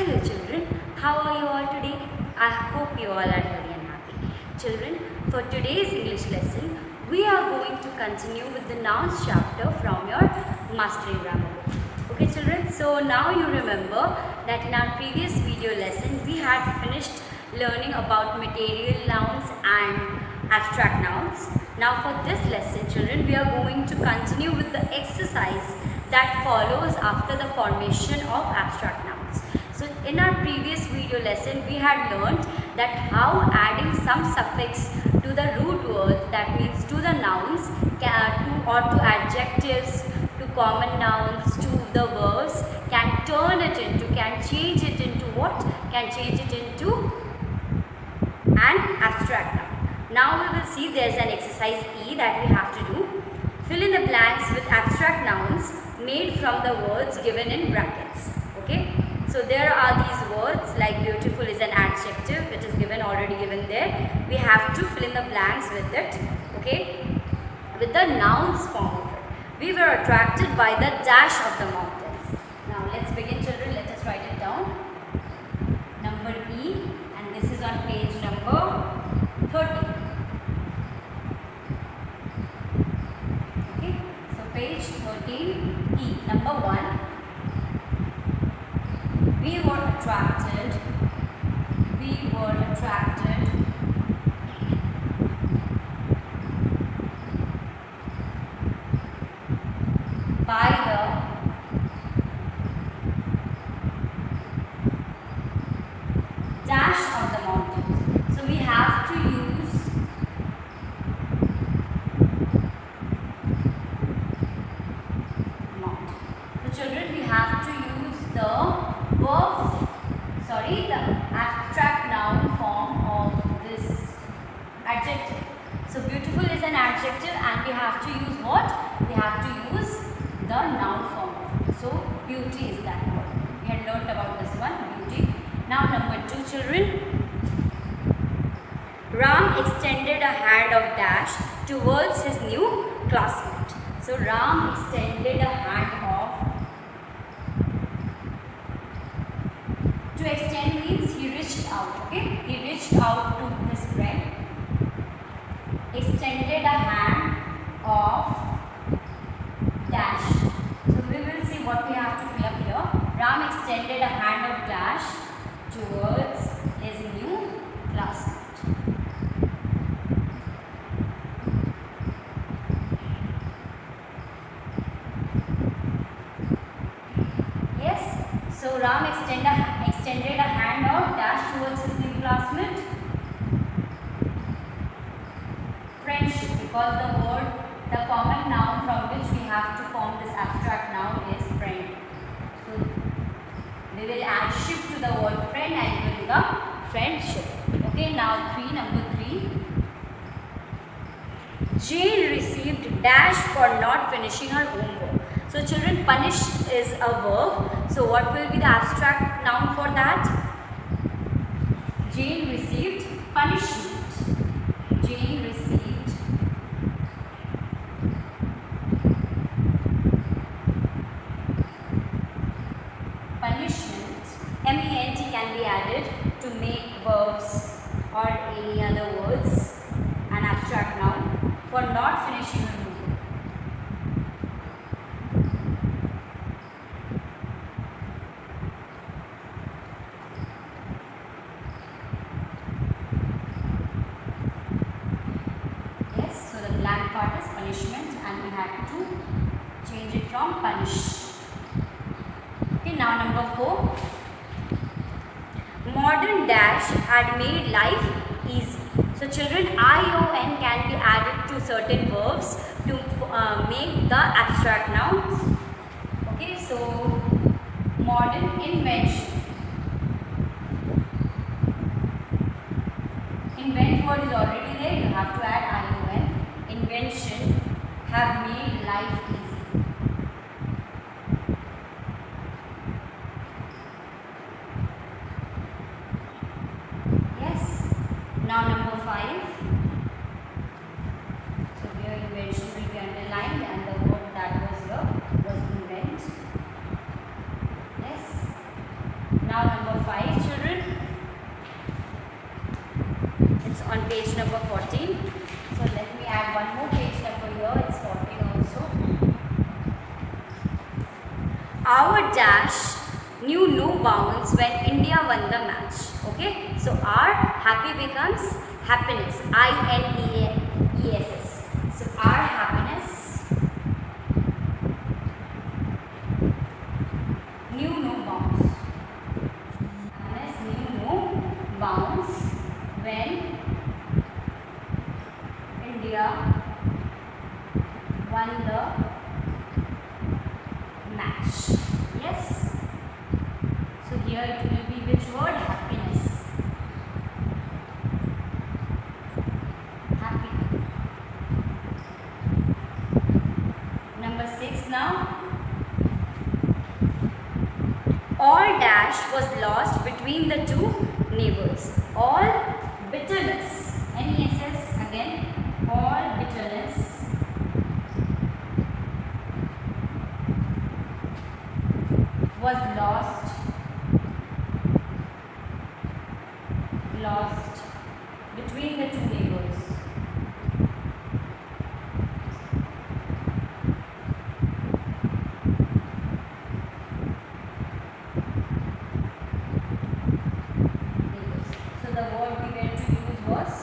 Hello children, how are you all today? I hope you all are healthy and happy. Children, for today's English lesson, we are going to continue with the nouns chapter from your Mastering Grammar book. Okay children, so now you remember that in our previous video lesson, we had finished learning about material nouns and abstract nouns. Now for this lesson children, we are going to continue with the exercise that follows after the formation of abstract nouns. So in our previous video lesson, we had learned that how adding some suffix to the root words, that means to the nouns, to adjectives, to common nouns, to the verbs, can change it into what? Can change it into an abstract noun. Now we will see there's an exercise E that we have to do. Fill in the blanks with abstract nouns made from the words given in brackets. Okay. So there are these words like beautiful is an adjective which is already given there. We have to fill in the blanks with it. Okay. With the nouns form of it. We were attracted by the dash of the mountains. Now let's begin children. Let us write it down. Number E, and this is on page number 30. Okay. So page 13 E. Number 1. We were attracted by the dash of the mountains. So we have to use mountain. So children, we have to use the the abstract noun form of this adjective. So beautiful is an adjective and we have to use what? We have to use the noun form of it. So beauty is that word. We had learnt about this one, beauty. Now number 2 children. Ram extended a hand of dash towards his new classmate. So Ram extended a hand of. To extend means he reached out, okay? He reached out to his friend. Extended a hand of dash. So we will see what we have to fill up here. Ram extended a hand of dash towards his new classmate. Yes, so Ram extended a hand of dash towards his new classmate. Friendship, because the common noun from which we have to form this abstract noun is friend. So we will add ship to the word friend and it will become friendship. Okay, now number 3. Jane received dash for not finishing her homework. So children, punish is a verb. So what will be the abstract noun for that? Jane received punishment. Jane received punishment. MENT can be added to make verbs or any other words, an abstract noun, for not finishing her homework. Blank part is punishment and we had to change it from punish. Okay, now number 4. Modern dash had made life easy. So children, ION can be added to certain verbs to make the abstract nouns. Okay, so modern invention. Invent word is already there, you have to add ION. Invention have made life easy. Yes. Now number 5. So here invention will be underlined and the word that was here was invent. Yes. Now number 5, children. It's on page number 14. So let me add one more page number here. It's 14 also. Our dash knew no bounds when India won the match. Okay, so our happy becomes happiness. INESS. So our happiness knew no bounds. Happiness knew no bounds when India won the match. Yes. So here it will be which word? Happiness. Happy. Number 6 now. All dash was lost between the two neighbors. All bitterness. NESS again. All bitterness was lost between the two neighbors. So the word we were to use was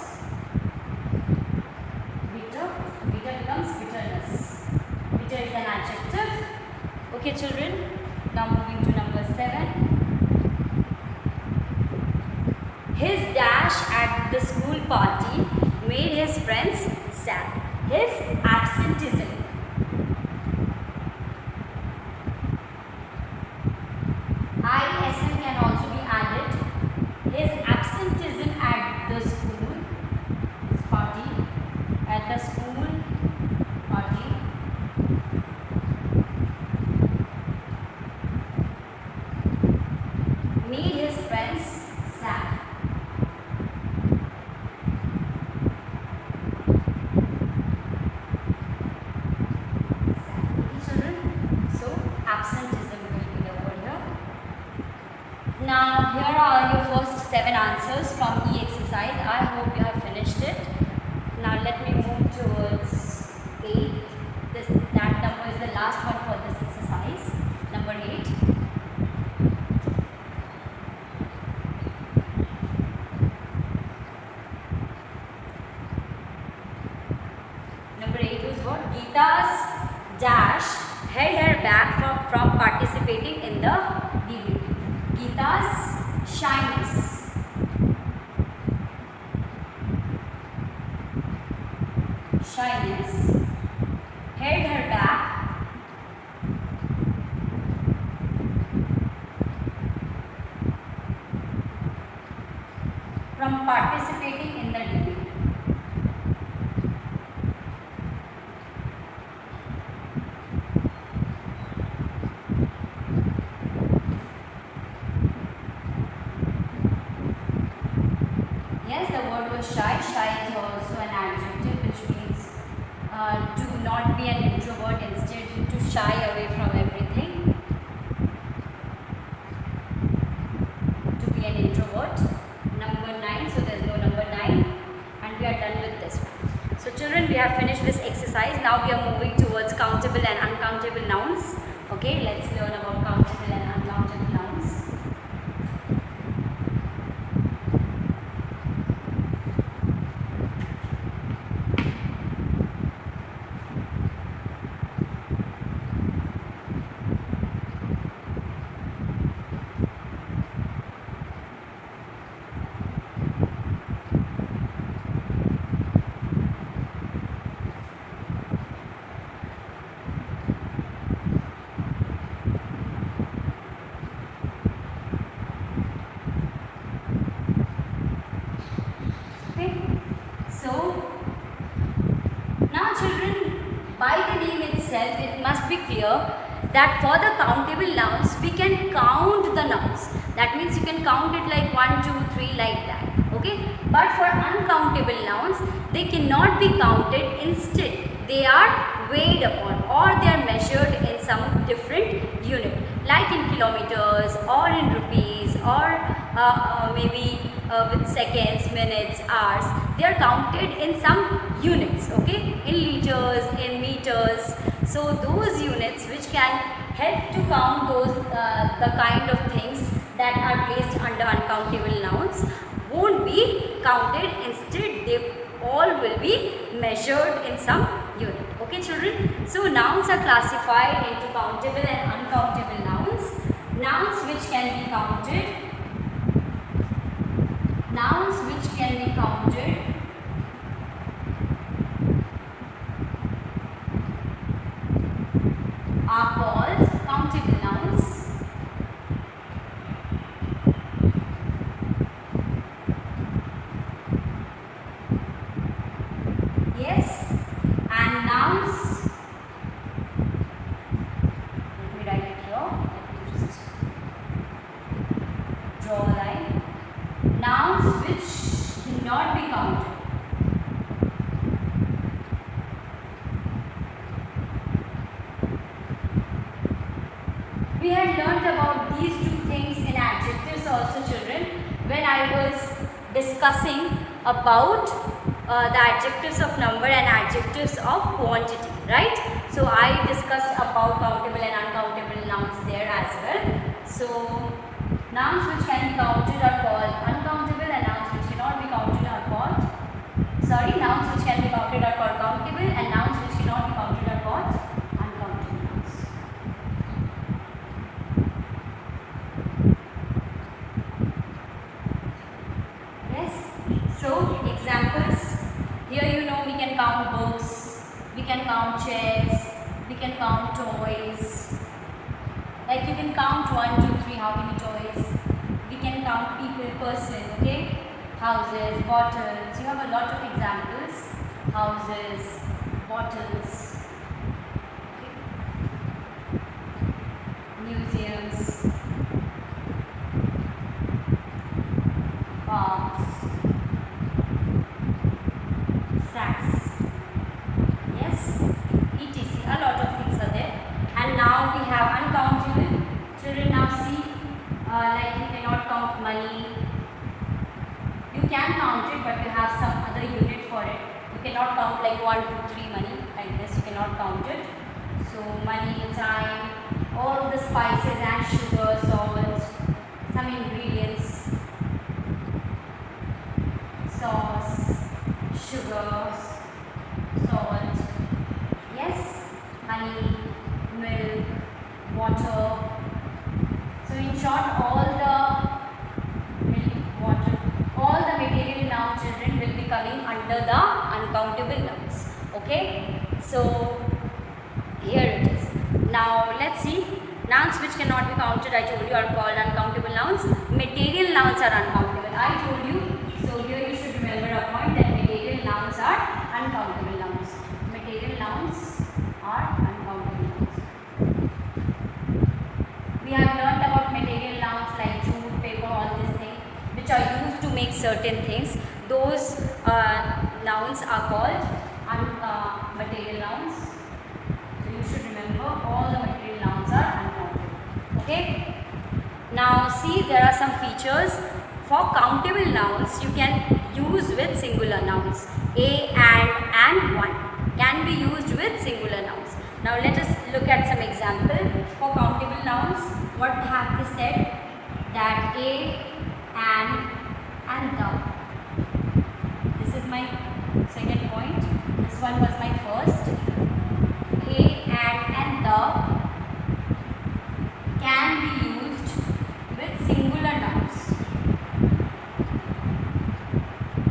bitter. Bitter becomes bitterness. Bitter is an adjective. Okay, children. Now moving to number 7. His dash at the school party made his friends sad. His absenteeism. ISM can also be added. His absenteeism at the school party. At the school party. Made his friends sad. Children, so absenteeism will be the word here. Now here are your first 7 answers from E exercise. I hope you have finished it. Now let me move towards 8. That number is the last one for this exercise. Number 8. Number 8 was what? Geeta's dash held her back from participating in the debate. Geeta's shyness. Shyness held her back from participating in the debate. Yes, the word was shy. Shy is also an adjective which means to not be an introvert, instead to shy away from everything. To be an introvert. Number 9, so there is no number 9, and we are done with this one. So children, we have finished this exercise. Now we are moving towards countable and uncountable nouns. Okay, let's learn about countable and uncountable nouns. By the name itself, it must be clear that for the countable nouns, we can count the nouns. That means you can count it like 1, 2, 3 like that. Okay. But for uncountable nouns, they cannot be counted. Instead, they are weighed upon or they are measured in some different unit, like in kilometers or in rupees or maybe with seconds, minutes, hours, they are counted in some units, okay, in liters, in meters. So those units which can help to count those the kind of things that are placed under uncountable nouns won't be counted. Instead, they all will be measured in some unit. Okay, children? So nouns are classified into countable and uncountable nouns. Nouns which can be counted. Nouns which can be counted are called countable nouns. Yes, and nouns, let me write it here, let me just draw a line. Nouns which cannot be counted. We had learnt about these two things in adjectives also, children, when I was discussing about the adjectives of number and adjectives of quantity, right? So I discussed about countable and uncountable nouns there as well. So nouns which can be counted are called uncountable, and nouns which cannot be counted are called, nouns which can be counted are called countable, and nouns which cannot be counted are called uncountable nouns. Yes. So examples. Here you know we can count books, we can count chairs, we can count toys. Like you can count 1, 2, 3, how many toys. We can count people, person, okay? Houses, bottles. You have a lot of examples. Houses, bottles, okay? Museums, parks, snacks, yes, etc. A lot of things are there. And now we have uncountable. Children, now see, like you cannot count money. You can count it, but you have some other unit for it. You cannot count like 1, 2, 3 money, like this you cannot count it. So money, time, all the spices and sugar, salt, some ingredients, sauce, sugar, salt, yes, honey, milk, water. So in short, all the milk, water, all the material noun, children, will be coming under the uncountable nouns. Okay, so here it is. Now let's see. Nouns which cannot be counted, I told you, are called uncountable nouns. Material nouns are uncountable, I told you. So here you should remember a point that material nouns are uncountable nouns. Material nouns are uncountable nouns. We have learned about material nouns like jute, paper, all these things which are used to make certain things. Those nouns are called material nouns. So you should remember all the material nouns are uncountable. Okay. Now see, there are some features. For countable nouns, you can use with singular nouns. A, and, one can be used with singular nouns. Now let us look at some example. For countable nouns, what have they said? That a, and the. This is my second point. This one was my first. A, and the can be used with singular nouns.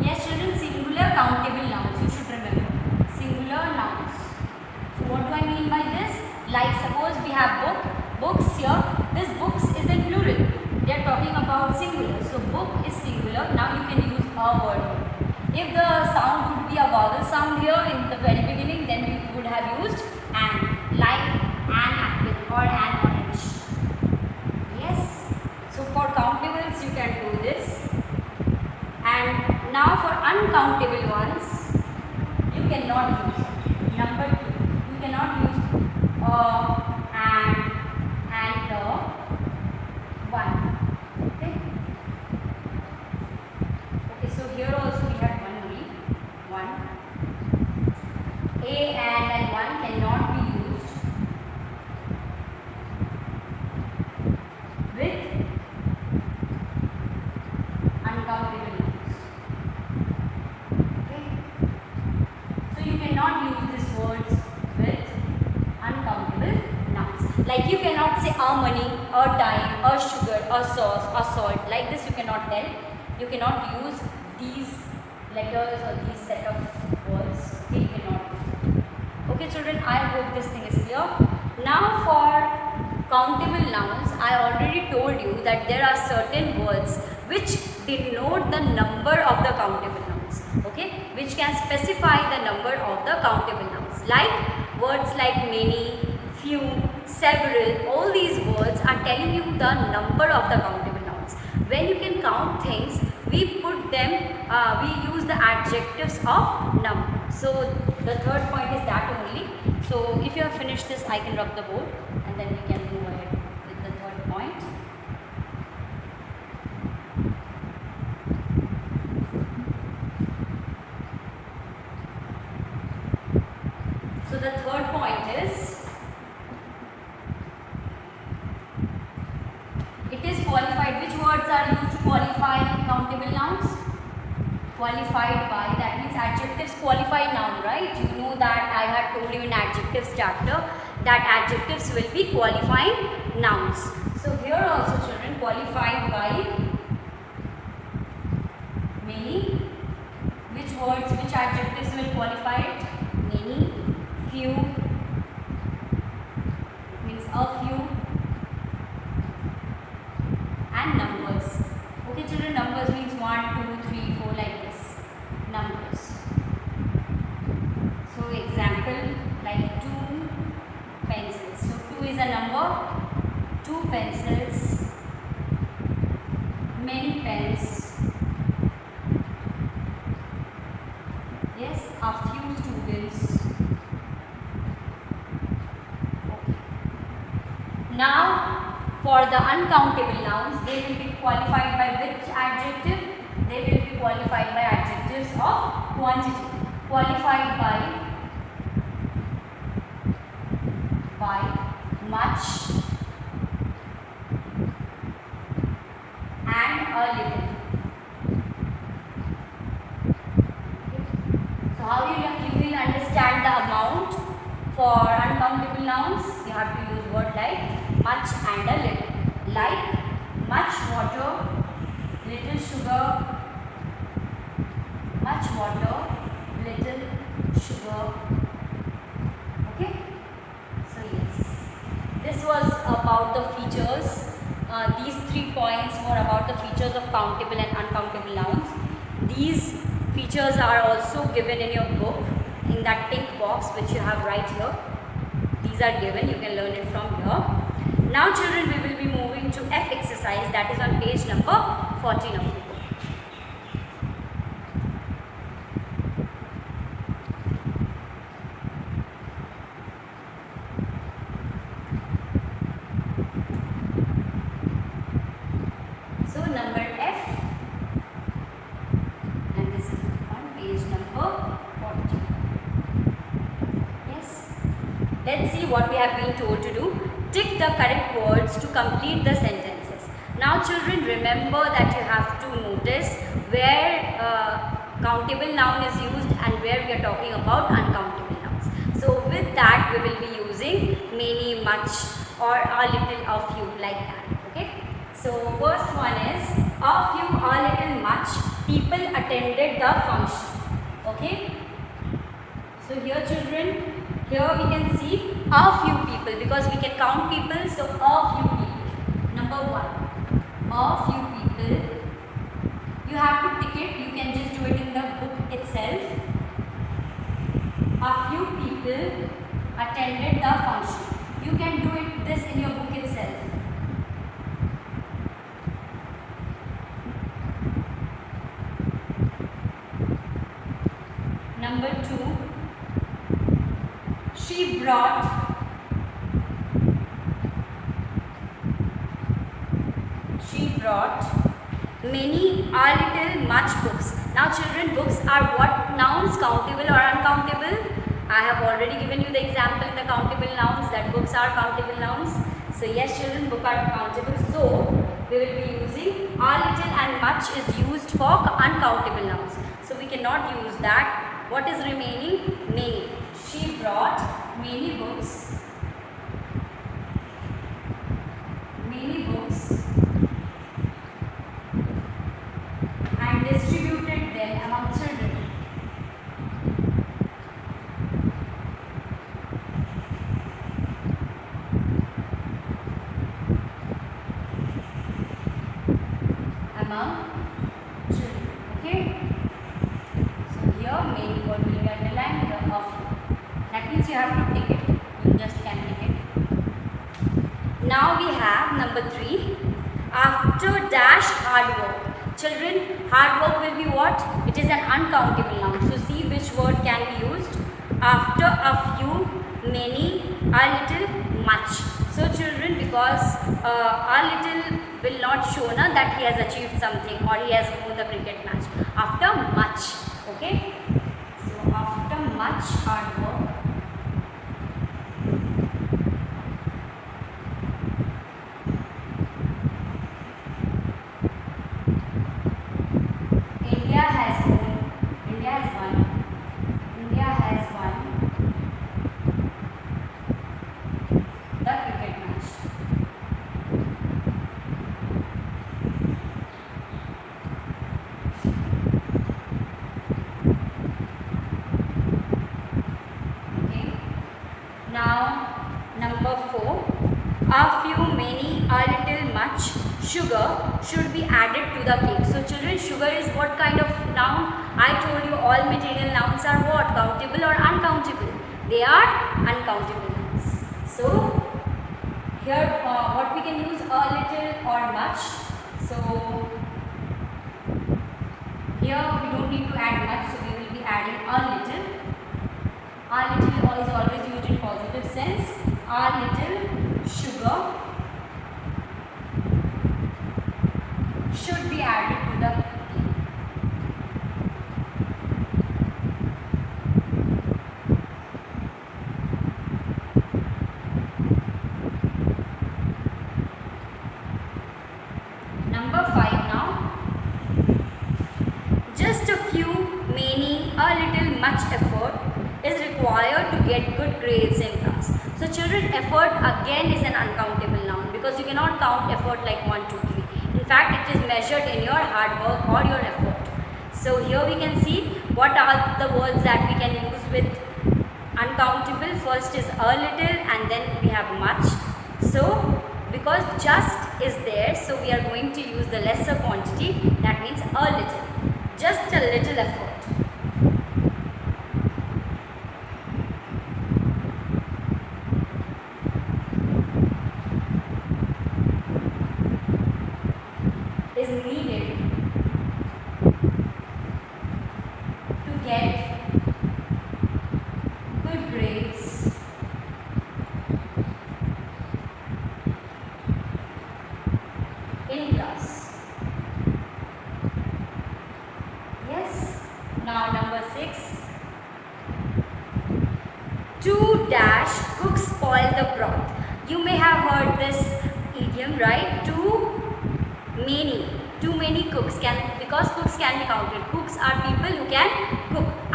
Yes, children, singular countable nouns, you should remember. Singular nouns. So what do I mean by this? Like suppose we have books here. This books is in plural. They are talking about singular. So book is singular. Now you can use a word. If the sound would be a vowel sound here in the very beginning, then we would have used an, like an apple or an orange. Yes. So for countables you can do this. And now for uncountable ones, you cannot use. Number 2, you cannot use and the, one. Okay. here also we had one only. 1. A and 1 cannot be used with uncountable nouns. Okay. So you cannot use these words with uncountable nouns. Like you cannot say a money, a time, a sugar, a sauce, a salt. Like this you cannot tell. You cannot use these letters or these set of words. Okay, you cannot. Okay children, I hope this thing is clear. Now for countable nouns, I already told you that there are certain words which denote the number of the countable nouns. Okay, which can specify the number of the countable nouns. Like words like many, few, several, all these words are telling you the number of the countable nouns. When you can count things, we put them, we use the adjectives of number. So the third point is that only. So if you have finished this, I can rub the board and then we can move ahead with the third point. So the third point is, it is qualified. Which words are used to qualify countable nouns? Qualified by, that means adjectives qualify noun, right? You know that I had told you in adjectives chapter that adjectives will be qualifying nouns. So here also children, qualified by many. Which words, which adjectives will qualify it? Many, few, means a few, and numbers. Okay children, numbers means 1, 2, 3, 4, like this. Numbers. So example, like 2 pencils. So 2 is a number, 2 pencils, many pens, yes, a few students. Okay. Now for the uncountable nouns, they will be qualified by which adjective? They will be qualified by adjectives of quantity. Qualified by much and a little. So how you will understand the amount for uncountable nouns? You have to use word like much and a little. Like much water, little sugar, much water, little sugar. Okay. So yes, this was about the features. These 3 points were about the features of countable and uncountable nouns. These features are also given in your book in that pink box which you have right here. These are given, you can learn it from here. Now children, we will be moving to F exercise, that is on page number 14 of the book. So number F, and this is on page number 14. Yes. Let's see what we have been told to do. Tick the correct words to complete the sentences. Now children, remember that you have to notice where countable noun is used and where we are talking about uncountable nouns. So with that we will be using many, much, or a little, a few, like that. Okay. So first one is a few, a little, much people attended the function. Okay. So here children, here we can see a few people because we can count people. So a few people. Number 1, a few people. You have to tick it. You can just do it in the book itself. A few people attended the function. You can do it this in your book itself. Number 2, she brought many a little, much books. Now children, books are what nouns? Countable or uncountable? I have already given you the example in the countable nouns that books are countable nouns. So yes children, book are countable. So we will be using a little and much is used for uncountable nouns. So we cannot use that. What is remaining? Many. She brought many books. Many books and distributed them among children. Among children. Okay. So here many word will be underlined, here of. That means you have to take it. You just can take it. Now we have number 3. After dash hard work. Children, hard work will be what? It is an uncountable noun. So see which word can be used. After a few, many, a little, much. So children, because a little will not show that he has achieved something or he has won the cricket match. After much. Okay. So after much hard work. India has won the cricket match. Okay. Now number 4. A few, many, a little, much. Sugar should be added to the cake. So children, sugar is what kind of noun? I told you all material nouns are what? Countable or uncountable? They are uncountable nouns. So here what we can use? A little or much. So here we don't need to add much, so we will be adding a little. A little is always used in positive sense. A little sugar should be added to the cake. Number 5 now. Just a few, many, a little, much effort is required to get good grades in class. So children, effort again is an uncountable noun because you cannot count effort like 1, 2, 3. In fact, it is measured in your hard work or your effort. So here we can see what are the words that we can use with uncountable. First is a little and then we have much. So because just is there, so we are going to use the lesser quantity, that means a little. Just a little effort. Is needed to get good grades in class. Yes. Now number 6. To dash cook spoil the broth. You may have heard this idiom, right? Too many cooks can, because cooks can be counted. Cooks are people who can cook. A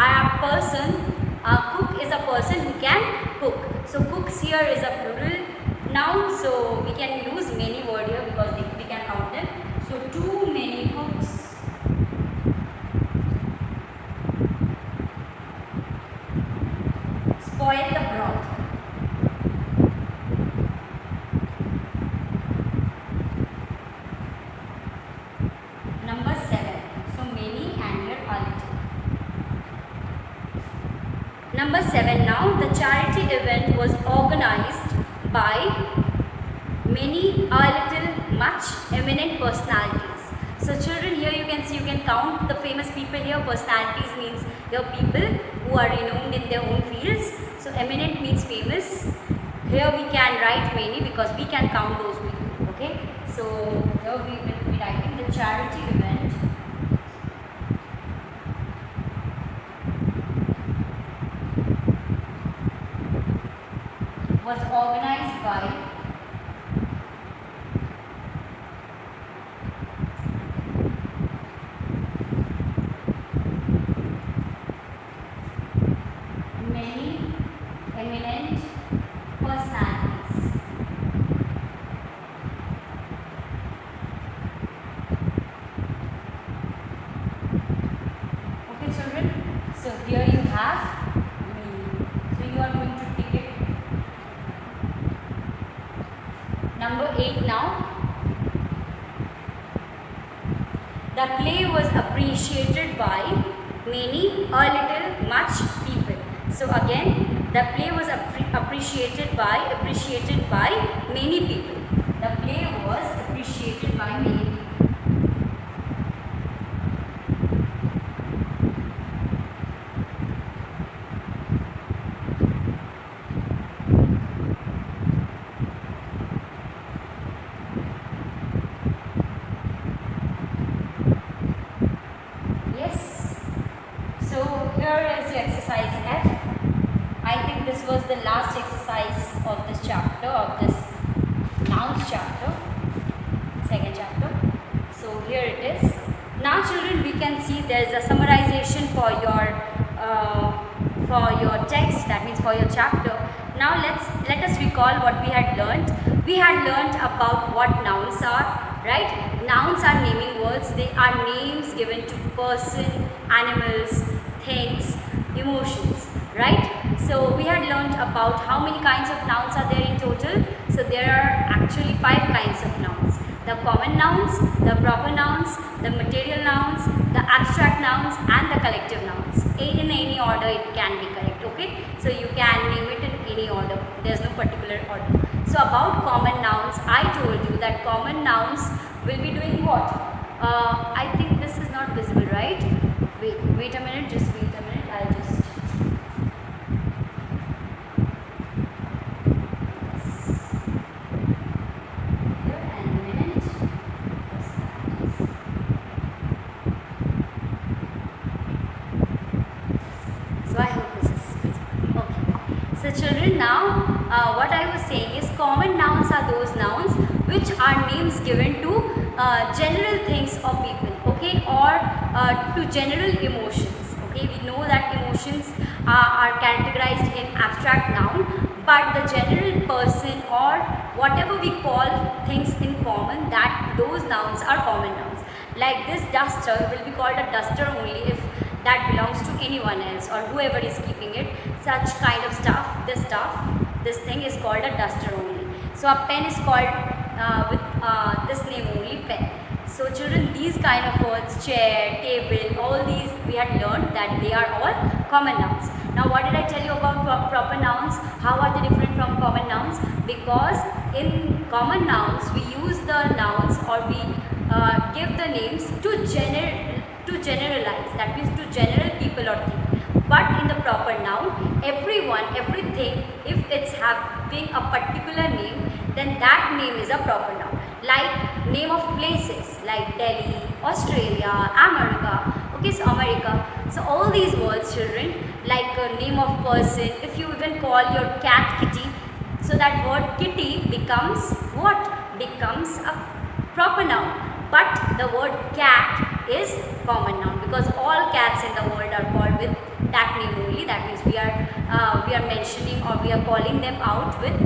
cook is a person who can cook. So cooks here is a plural noun. So we can use many word here because we can count them. So too many cooks spoil the broth. Number 7. So many and here a little. Number 7 now. The charity event was organized by many, a little, much eminent personalities. So children, here you can see, you can count the famous people here. Personalities means here people who are renowned in their own fields. So eminent means famous. Here we can write many because we can count those people. Okay. So here we will be writing the charity event was organized by many eminent personalities. Okay, children. So here you have me. So you are going to tick it. Number 8 now. The play was appreciated by many, a little, much people. So again, the play was appreciated by many people. The play was appreciated by many people. Yes. So here is your exercise F. I think this was the last exercise of this chapter, of this nouns chapter, second chapter. So here it is. Now children, we can see there is a summarization for your text, that means for your chapter. Now let us recall what we had learnt. We had learnt about what nouns are, right? Nouns are naming words. They are names given to person, animals, things, emotions, right? So we had learnt about how many kinds of nouns are there in total. So there are actually 5 kinds of nouns: the common nouns, the proper nouns, the material nouns, the abstract nouns, and the collective nouns. In any order it can be correct, okay? So you can name it in any order. There is no particular order. So about common nouns, I told you that common nouns will be doing what? I think this is not visible, right? Wait a minute, just wait a minute. I'll just... Here and a minute. So I hope this is visible. Okay. So children, now what I was saying is common nouns are those nouns which are names given to general things or people, okay, or to general emotions, okay. We know that emotions are categorized in abstract noun, but the general person or whatever we call things in common, that those nouns are common nouns. Like this duster will be called a duster only if that belongs to anyone else or whoever is keeping it. Such kind of stuff, this thing is called a duster only. So a pen is called with this name only, pen. So children, these kind of words, chair, table, all these we had learned that they are all common nouns. Now what did I tell you about proper nouns? How are they different from common nouns? Because in common nouns we use the nouns or we give the names to generalize, that means to general people or thing. But in the proper noun, everyone, everything, if it's having a particular name, then that name is a proper noun. Like name of places like Delhi, Australia, America, okay, so America. So all these words, children, like a name of person, if you even call your cat Kitty, so that word kitty becomes what? Becomes a proper noun. But the word cat is common noun because all cats in the world are called with that name only. That means we are mentioning or we are calling them out with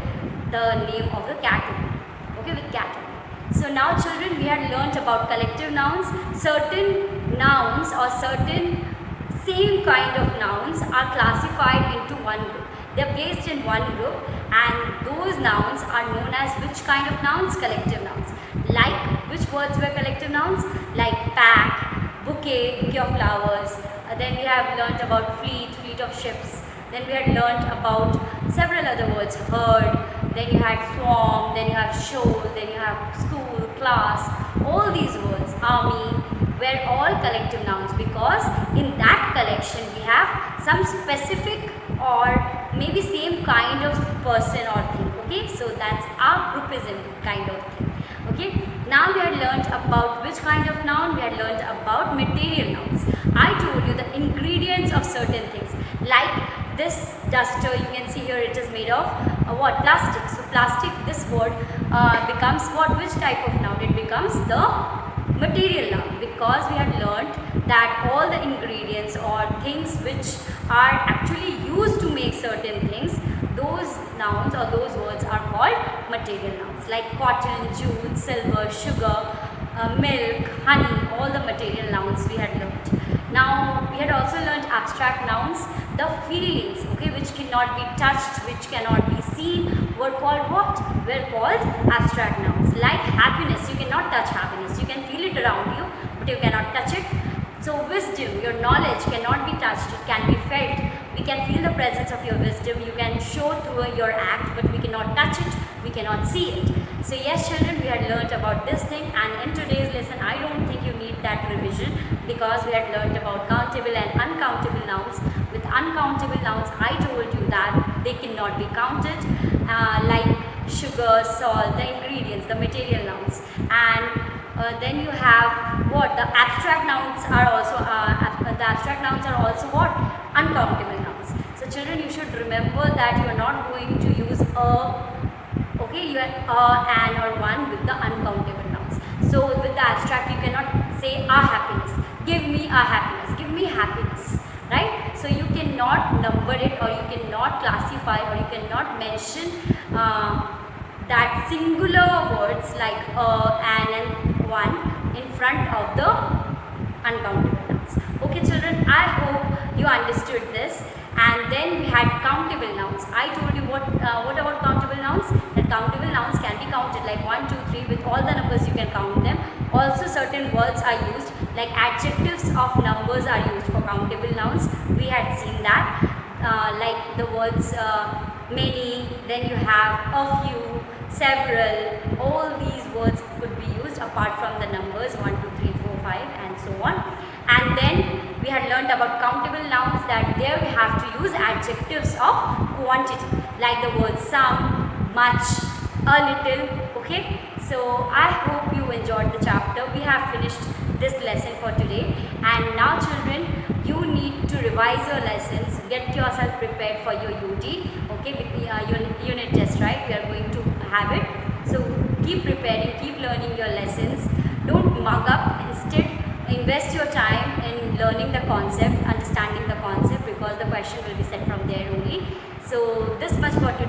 the name of the cat only. Okay, with cat only. So now children, we had learnt about collective nouns. Certain nouns or certain same kind of nouns are classified into one group. They are placed in one group and those nouns are known as which kind of nouns? Collective nouns. Like which words were collective nouns? Like pack, bouquet of flowers. Then we have learnt about fleet of ships. Then we had learnt about several other words, herd. Then you had swarm, then you have shoal, then you have school, class. All these words, army, were all collective nouns because in that collection we have some specific or maybe same kind of person or thing. Okay, so that's our groupism kind of thing. Okay, now we had learnt about which kind of noun? We had learnt about material nouns. I told you the ingredients of certain things. Like this duster, you can see here it is made of what? Plastic. So plastic, this word becomes what? Which type of noun? It becomes the material noun, because we had learnt that all the ingredients or things which are actually used to make certain things, those nouns or those words are called material nouns, like cotton, jute, silver, sugar, milk, honey, all the material nouns we had learnt. Now we had also learnt abstract nouns, the feelings, okay, which cannot be touched, which cannot be seen, were called what? Were called abstract nouns. Like happiness, you cannot touch happiness, you can feel it around you, but you cannot touch it. So wisdom, your knowledge cannot be touched, it can be felt. We can feel the presence of your wisdom, you can show through your act, but we cannot touch it, we cannot see it. So yes children, we had learnt about this thing, and in today's lesson I don't think you need that revision, because we had learnt about countable and uncountable nouns. With uncountable nouns, I told you that they cannot be counted, like sugar, salt, the ingredients, the material nouns. And then you have what? The abstract nouns are also what? Uncountable nouns. So children, you should remember that you are not going to use a, okay, you are an or one with the uncountable nouns. So with the abstract, you cannot say a happiness, give me a happiness, give me happiness, right? So you cannot number it, or you cannot classify, or you cannot mention that singular words like an and one in front of the uncountable nouns. Okay children, I hope you understood this. And then we had countable nouns. I told you what about countable nouns? That countable nouns can be counted like 1, 2, 3, with all the numbers you can count them. Also certain words are used, like adjectives of numbers are used for countable nouns. We had seen that, like the words many, then you have a few, several, all these words could be used apart from the numbers 1, 2, 3, 4, 5 and so on. And then we had learned about countable nouns, that there we have to use adjectives of quantity, like the words some, much, a little, okay. So I hope you enjoyed the chapter. We have finished this lesson for today, and now children, you need to revise your lessons, get yourself prepared for your UT, okay, with the unit test, right? We are going to have it. So keep preparing, keep learning your lessons, don't mug up, instead invest your time in learning the concept, understanding the concept, because the question will be set from there only. So this much for today.